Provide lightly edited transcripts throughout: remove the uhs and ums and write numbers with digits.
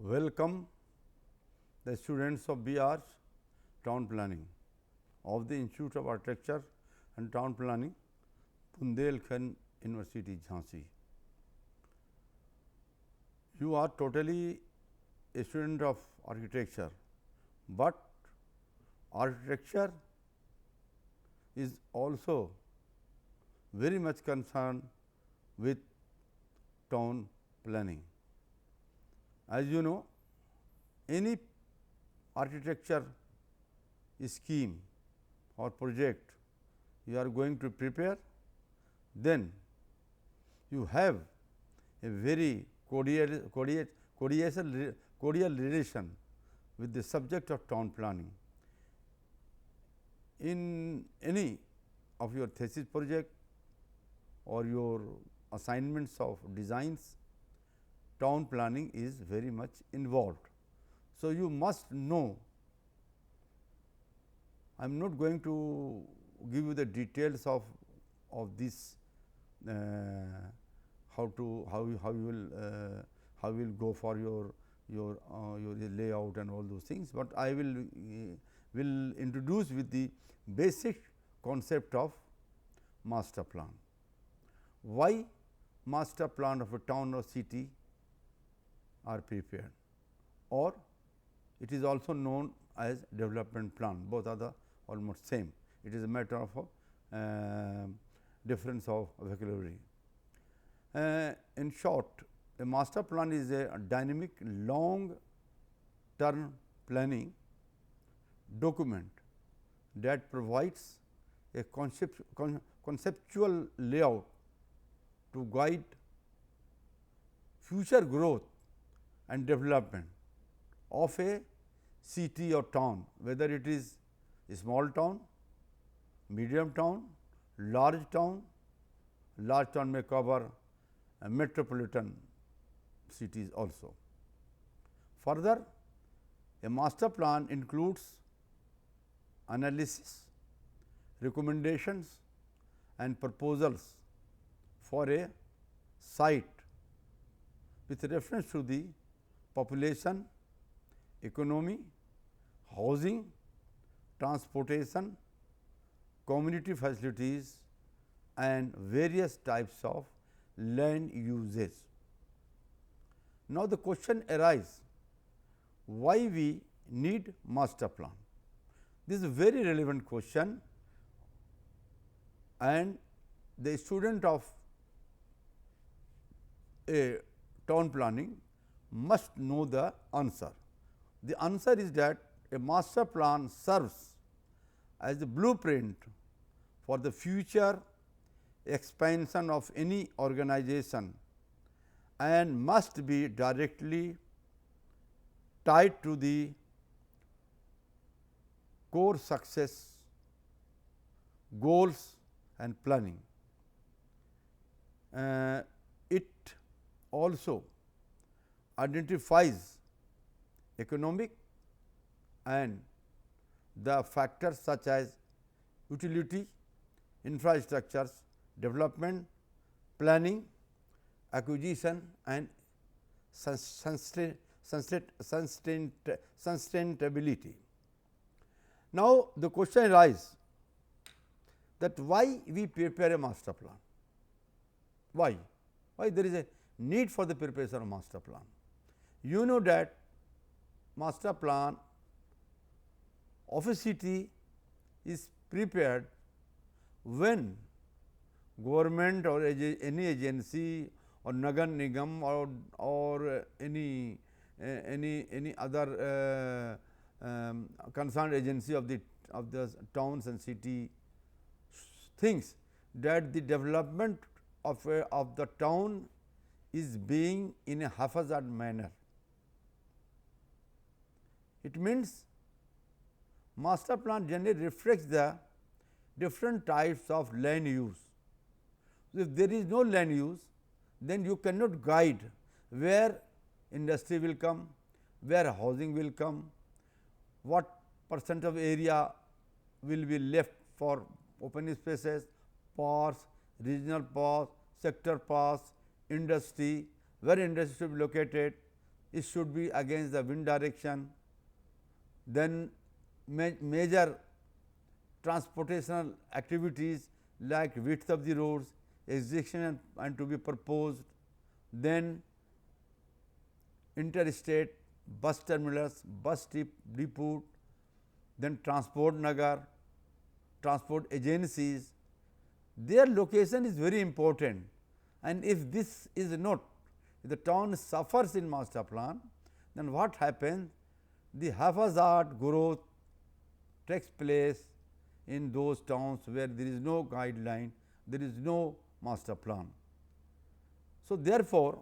Welcome the students of BR Town Planning of the Institute of Architecture and Town Planning, Bundelkhand University, Jhansi. You are totally a student of architecture, but architecture is also very much concerned with town planning. As you know, any architecture scheme or project you are going to prepare, then you have a very cordial relation with the subject of town planning. In any of your thesis project or your assignments of designs, town planning is very much involved. So, you must know. I am not going to give you the details of this how you will go for your layout and all those things, but I will introduce with the basic concept of master plan. Why master plan of a town or city are prepared, or it is also known as development plan. Both are the almost same. It is a matter of difference of vocabulary. In short, a master plan is a dynamic long term planning document that provides a conceptual layout to guide future growth and development of a city or town, whether it is a small town, medium town, large town. Large town may cover metropolitan cities also. Further, a master plan includes analysis, recommendations and proposals for a site with reference to the population, economy, housing, transportation, community facilities and various types of land uses. Now, the question arises, why we need master plan? This is a very relevant question, and the student of a town planning must know the answer. The answer is that a master plan serves as a blueprint for the future expansion of any organization and must be directly tied to the core success goals and planning. It also identifies economic and the factors such as utility, infrastructures, development, planning, acquisition and sustainability. Now, the question arises that why we prepare a master plan? Why? Why there is a need for the preparation of master plan? You know that master plan of a city is prepared when government or any agency or Nagar Nigam or any other concerned agency of the towns and city thinks that the development of the town is being in a haphazard manner. It means master plan generally reflects the different types of land use. If there is no land use, then you cannot guide where industry will come, where housing will come, what percent of area will be left for open spaces, parks, regional parks, sector parks, industry, where industry should be located, it should be against the wind direction. Then major transportational activities like width of the roads, execution and to be proposed. Then interstate bus terminals, bus depot, then transport nagar, transport agencies, their location is very important, and if this is not, if the town suffers in master plan, then what happens? The haphazard growth takes place in those towns where there is no guideline, there is no master plan. So, therefore,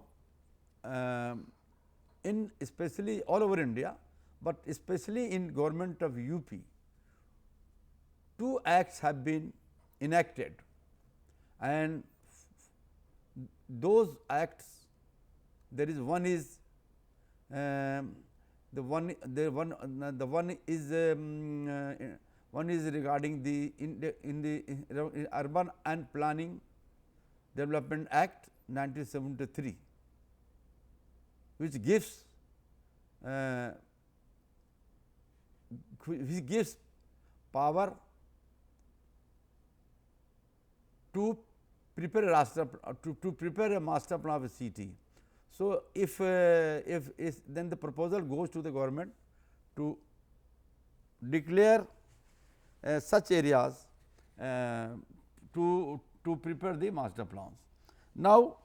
in especially all over India, but especially in government of UP, two acts have been enacted, and those acts, there is one is one is regarding the in the Urban and Planning Development Act 1973, which gives power to prepare a master plan of a city. So, if then the proposal goes to the government to declare such areas to prepare the master plans. Now,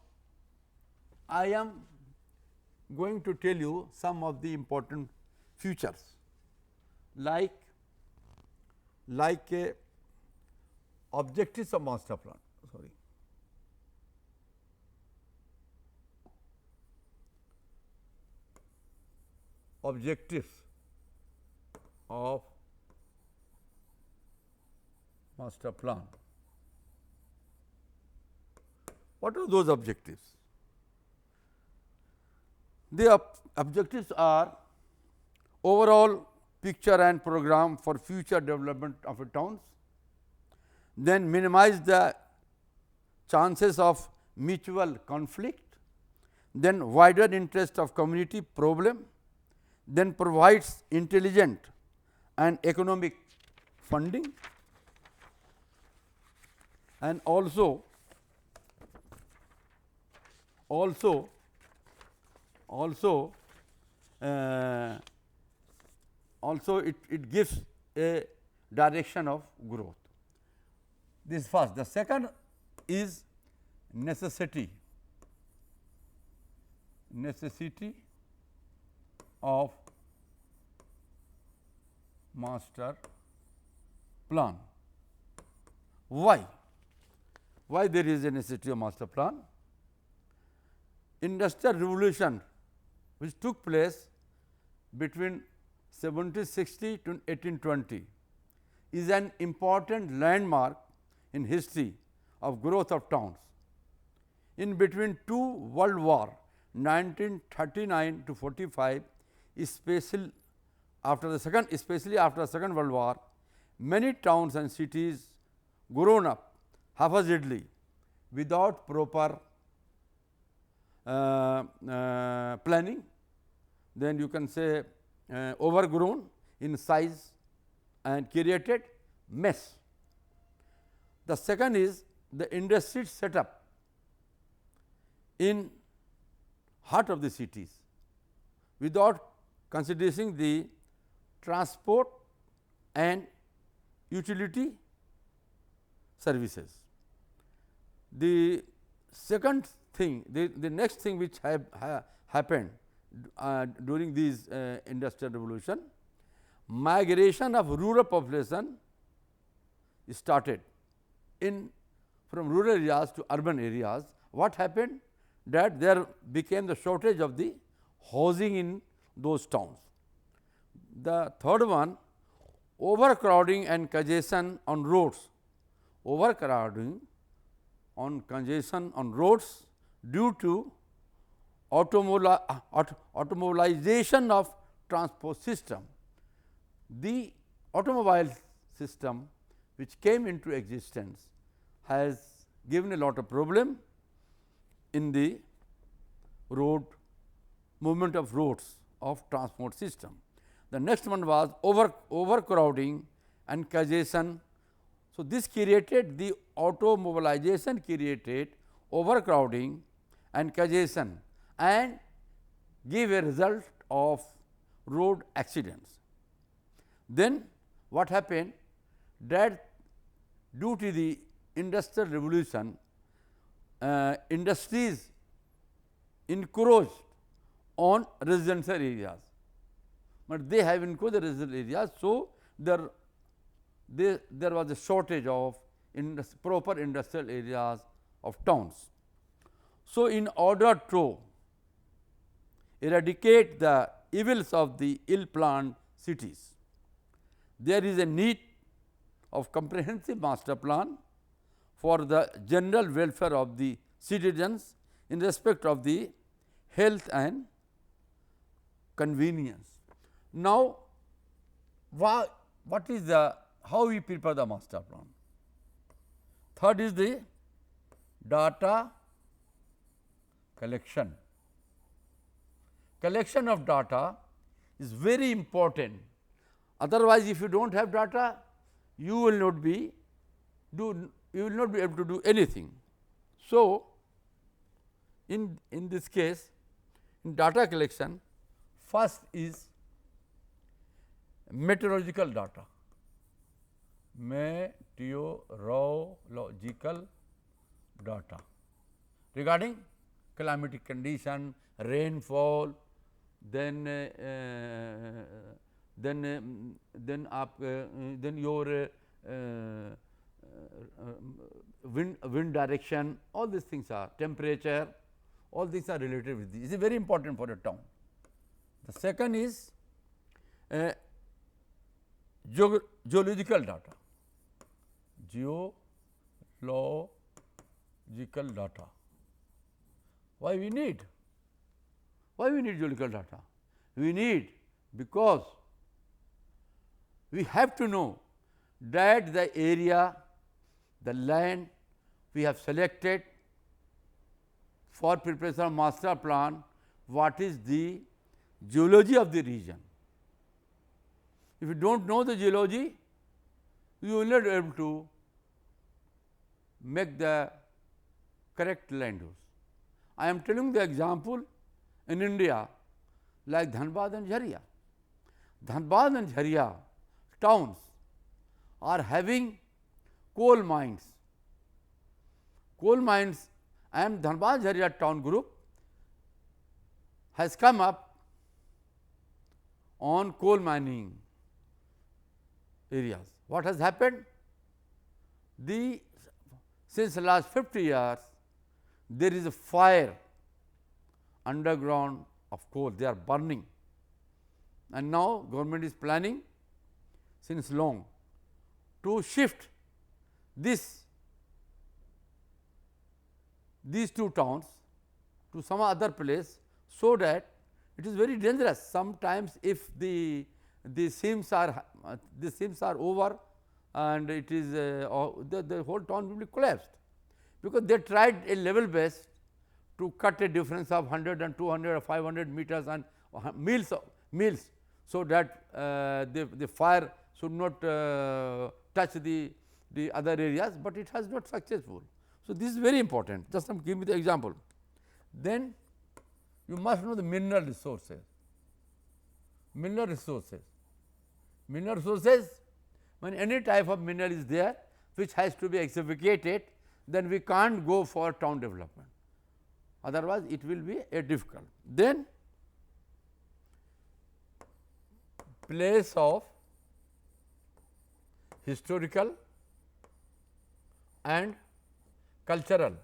I am going to tell you some of the important features like objectives of master plan. Objectives of master plan. What are those objectives? The objectives are overall picture and program for future development of a towns, then minimize the chances of mutual conflict, then wider interest of community problem, then provides intelligent and economic funding, and also it gives a direction of growth. This first. The second is necessity of master plan. Why? Why there is a necessity of master plan? Industrial revolution which took place between 1760 to 1820 is an important landmark in history of growth of towns. In between two world war 1939 to 45, especially after the second world war, many towns and cities grown up haphazardly without proper planning, then you can say overgrown in size and created mess. The second is the industry setup in heart of the cities without considering the transport and utility services. The second thing, the next thing which happened during this industrial revolution, migration of rural population started from rural areas to urban areas. What happened? That there became the shortage of the housing in those towns. The third one, overcrowding and congestion on roads. Overcrowding on congestion on roads due to automobilization of transport system. The automobile system which came into existence has given a lot of problem in the road movement of roads of transport system. The next one was overcrowding and congestion. So, this created the automobilization created overcrowding and congestion and give a result of road accidents. Then what happened that due to the industrial revolution, industries encroached on residential areas, but they have encroached the residential areas. So, there was a shortage of proper industrial areas of towns. So, in order to eradicate the evils of the ill-planned cities, there is a need of comprehensive master plan for the general welfare of the citizens in respect of the health and convenience. Now, what is the how we prepare the master plan? Third is the data collection. Collection of data is very important. Otherwise, if you do not have data, you will not be able to do anything. So, in this case, in data collection, first is meteorological data. Meteorological data regarding climatic condition, rainfall, then your wind direction, all these things are temperature, all these are related with this. It is very important for a town. The second is geological data. Geological data. Why we need? Why we need geological data? We need because we have to know that the area, the land we have selected for preparation of master plan, what is the geology of the region. If you do not know the geology, you will not be able to make the correct land use. I am telling the example in India like Dhanbad and Jharia. Dhanbad and Jharia towns are having coal mines. Coal mines and Dhanbad Jharia town group has come up on coal mining areas. What has happened? Since the last 50 years, there is a fire underground of coal, they are burning, and now government is planning since long to shift these two towns to some other place, so that it is very dangerous. Sometimes if the seams are over and it is the whole town will be collapsed, because they tried a level base to cut a difference of 100 and 200 or 500 meters and mills, so that the fire should not touch the other areas, but it has not successful. So, this is very important. Just give me the example. Then you must know the mineral resources. Mineral resources. Mineral resources, when any type of mineral is there which has to be excavated, then we can't go for town development. Otherwise, it will be difficult. Then place of historical and cultural.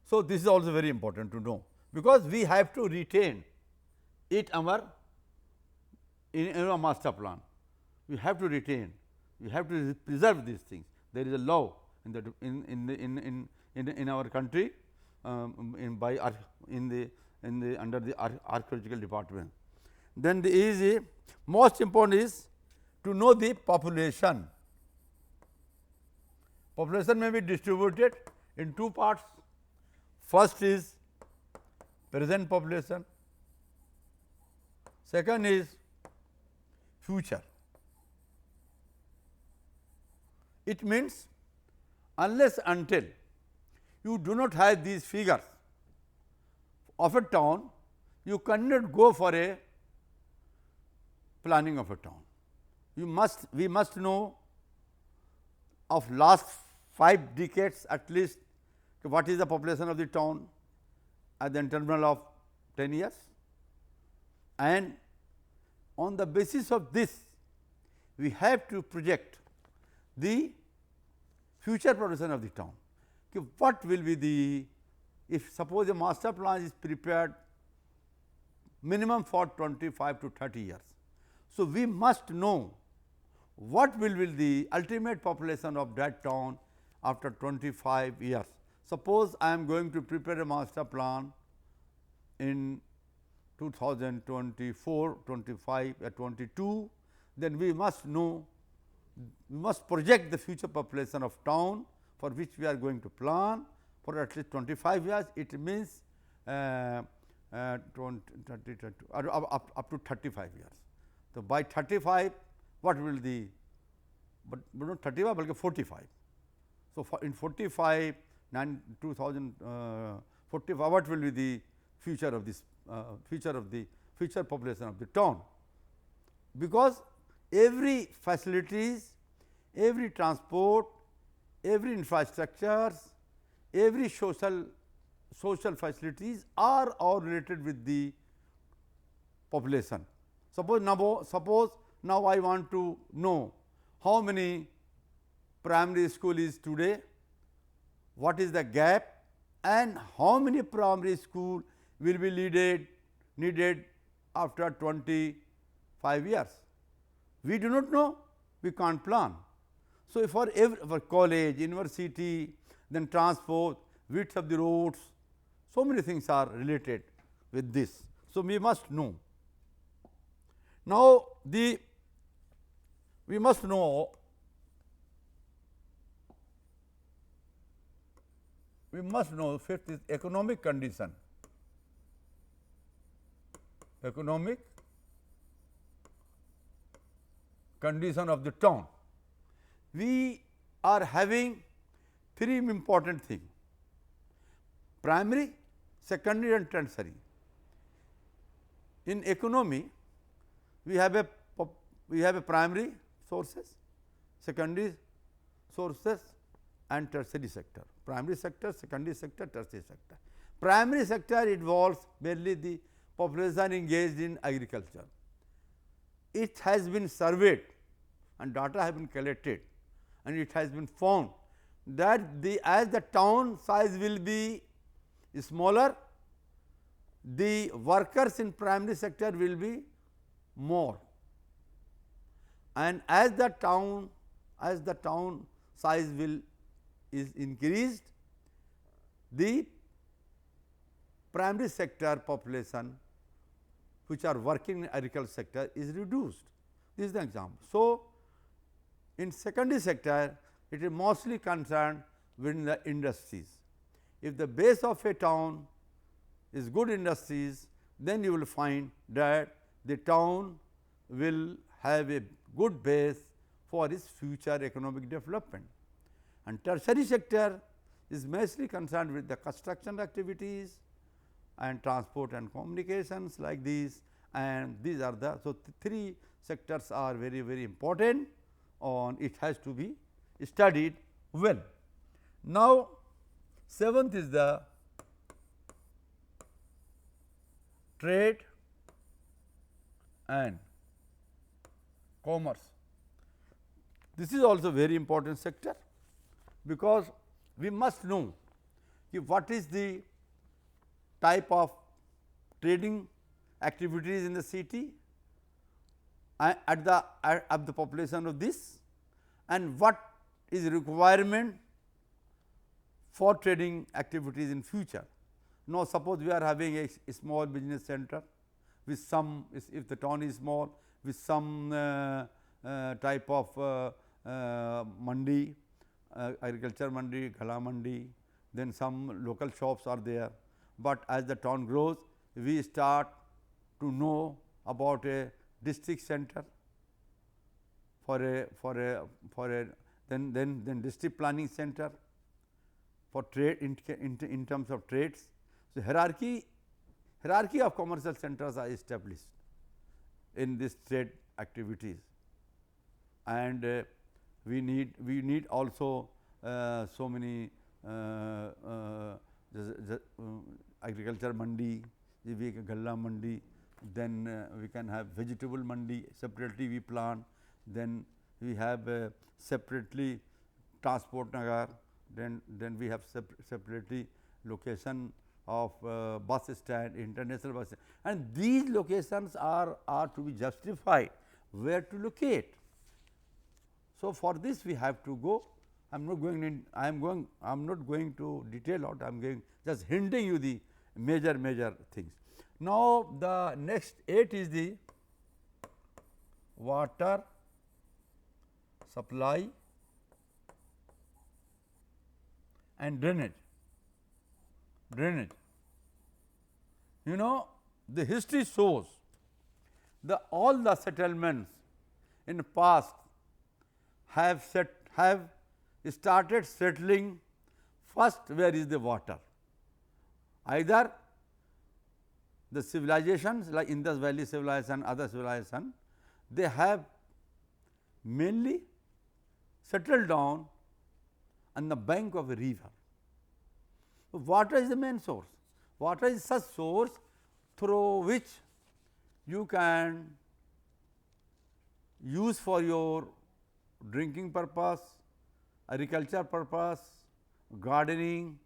So, this is also very important to know, because we have to retain it in our master plan. We have to retain, we have to preserve these things. There is a law in our country under the archaeological department. Then the most important is to know the population. Population may be distributed in two parts. First is present population, second is future. It means unless until you do not have these figures of a town, you cannot go for a planning of a town. We must know of last 5 decades at least what is the population of the town at the interval of 10 years, and on the basis of this we have to project the future population of the town. What will be the, if suppose a master plan is prepared minimum for 25 to 30 years. So, we must know what will be the ultimate population of that town after 25 years. Suppose I am going to prepare a master plan in 2024, 25, 22, then we must know, we must project the future population of town for which we are going to plan for at least 25 years. It means 20, 30, 30 up to 35 years. So, by 35 what will the, but not 35 but 45. So, for in 45 2045 what will be the future of this future population of the town, because every facilities, every transport, every infrastructures, every social facilities are all related with the population. Suppose now I want to know how many primary school is today, what is the gap, and how many primary school will be needed after 25 years. We do not know, we can't plan. So, for college, university, then transport, width of the roads, so many things are related with this. So, we must know. Now, we must know fifth is economic condition. Economic condition of the town. We are having 3 important things: primary, secondary and tertiary. In economy, we have a primary sources, secondary sources and tertiary sector. Primary sector, secondary sector, tertiary sector. Primary sector involves mainly the population engaged in agriculture. It has been surveyed and data have been collected, and it has been found that as the town size will be smaller, the workers in primary sector will be more, and as the town size is increased, the primary sector population which are working in agriculture sector is reduced. This is the example. So, in secondary sector, it is mostly concerned with the industries. If the base of a town is good industries, then you will find that the town will have a good base for its future economic development. And tertiary sector is mostly concerned with the construction activities and transport and communications like these, and these are the, so 3 sectors are very, very important, and it has to be studied well. Now, 7th is the trade and commerce. This is also very important sector, because we must know what is the type of trading activities in the city at the population of this, and what is requirement for trading activities in future. Now, suppose we are having a small business center with some, if the town is small, with some type of mandi, agriculture mandi, ghala mandi, then some local shops are there. But as the town grows, we start to know about a district center for a then district planning center for trade in terms of trades. So, hierarchy of commercial centers are established in this trade activities, and we need also so many agriculture mandi, galla mandi, then we can have vegetable mandi separately we plant, then we have separately transport nagar, then we have separately location of bus stand, international bus stand, and these locations are to be justified where to locate. So, for this we have to go. I am not going to detail out. I am going just hinting you the major things. Now, the next 8 is the water supply and drainage. You know, the history shows all the settlements in the past have started settling first where is the water. Either the civilizations like Indus Valley civilization, other civilization, they have mainly settled down on the bank of a river. So, water is the main source. Water is such source through which you can use for your drinking purpose, agriculture purpose, gardening,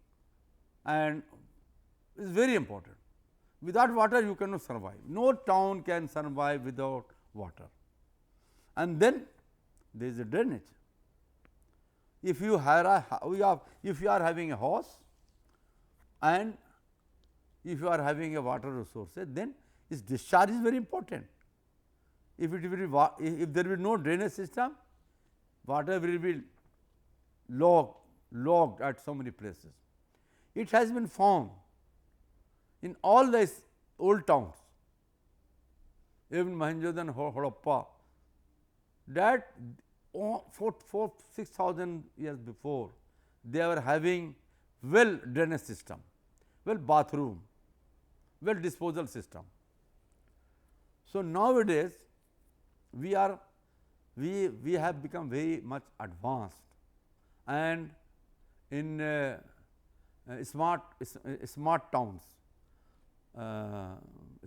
and it is very important. Without water you cannot survive. No town can survive without water. And then there is a drainage. If you if you are having a house and if you are having a water resources, then its discharge is very important. If there will be no drainage system, water will be logged at so many places. It has been found in all the old towns, even Mohenjo-daro and Harappa, that 6,000 years before they were having well drainage system, well bathroom, well disposal system. So, nowadays we have become very much advanced, and in smart towns,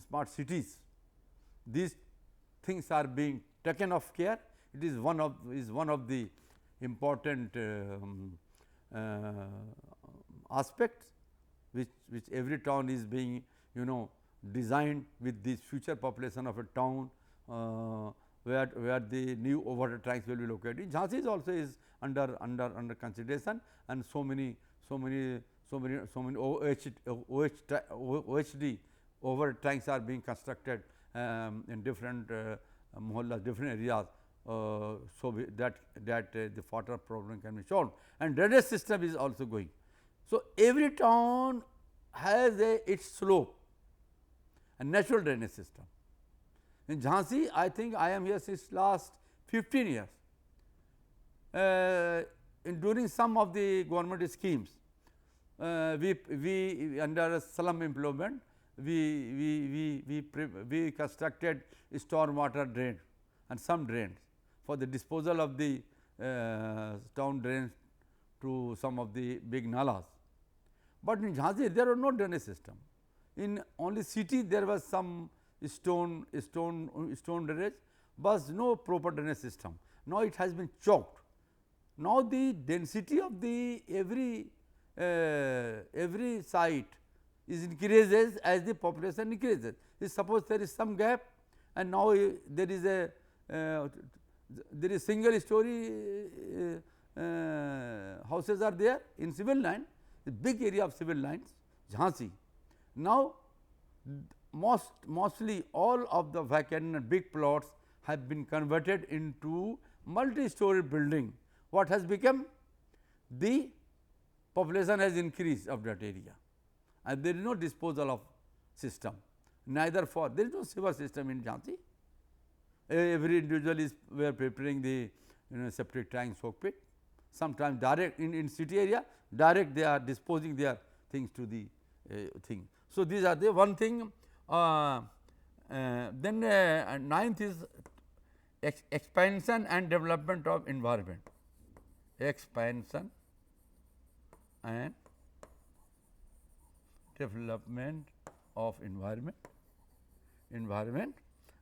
smart cities, these things are being taken of care. It is one of the important aspects which every town is being designed with this future population of a town where the new overhead tanks will be located. Jhansi is also under consideration, and so many OHD overhead tanks are being constructed in different mohallas, different areas, so that the water problem can be solved, and drainage system is also going. So, every town has its slope and natural drainage system. In Jhansi, I think I am here since last 15 years. During some of the government schemes, we under slum improvement, we constructed storm water drain and some drains for the disposal of the town drains to some of the big nalas. But in Jhansi there was no drainage system. In only city there was some stone drainage, but no proper drainage system. Now it has been choked. Now the density of the every site is increases as the population increases. Suppose there is some gap, and now there is single story houses are there in civil line, the big area of civil lines, Jhansi. Now mostly all of the vacant and big plots have been converted into multi-story building. What has become? the population has increased of that area, and there is no disposal of system, neither for there is no sewer system in Jhansi. Every individual is we are preparing the septic tank, soak pit. Sometimes direct in city area, direct they are disposing their things to the thing. So, these are the one thing. Then ninth is expansion and development of environment. Expansion and development of environment.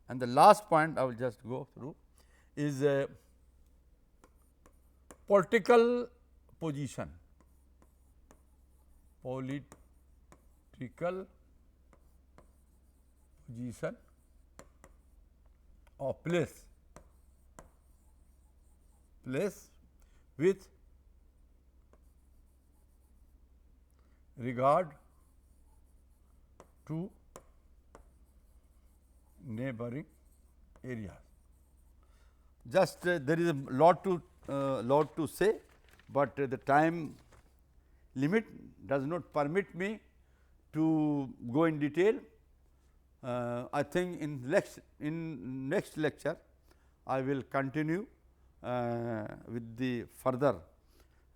And the last point I will just go through is political position. Political position or place with regard to neighboring areas. Just there is a lot to say, but the time limit does not permit me to go in detail. I think in next lecture I will continue with the further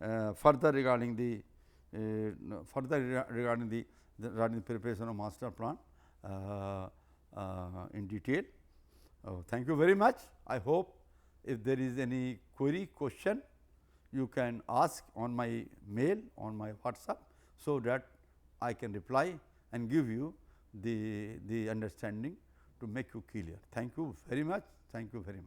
regarding the preparation of master plan in detail. Thank you very much. I hope if there is any query, question, you can ask on my mail, on my WhatsApp, so that I can reply and give you the understanding to make you clear. Thank you very much. Thank you very much.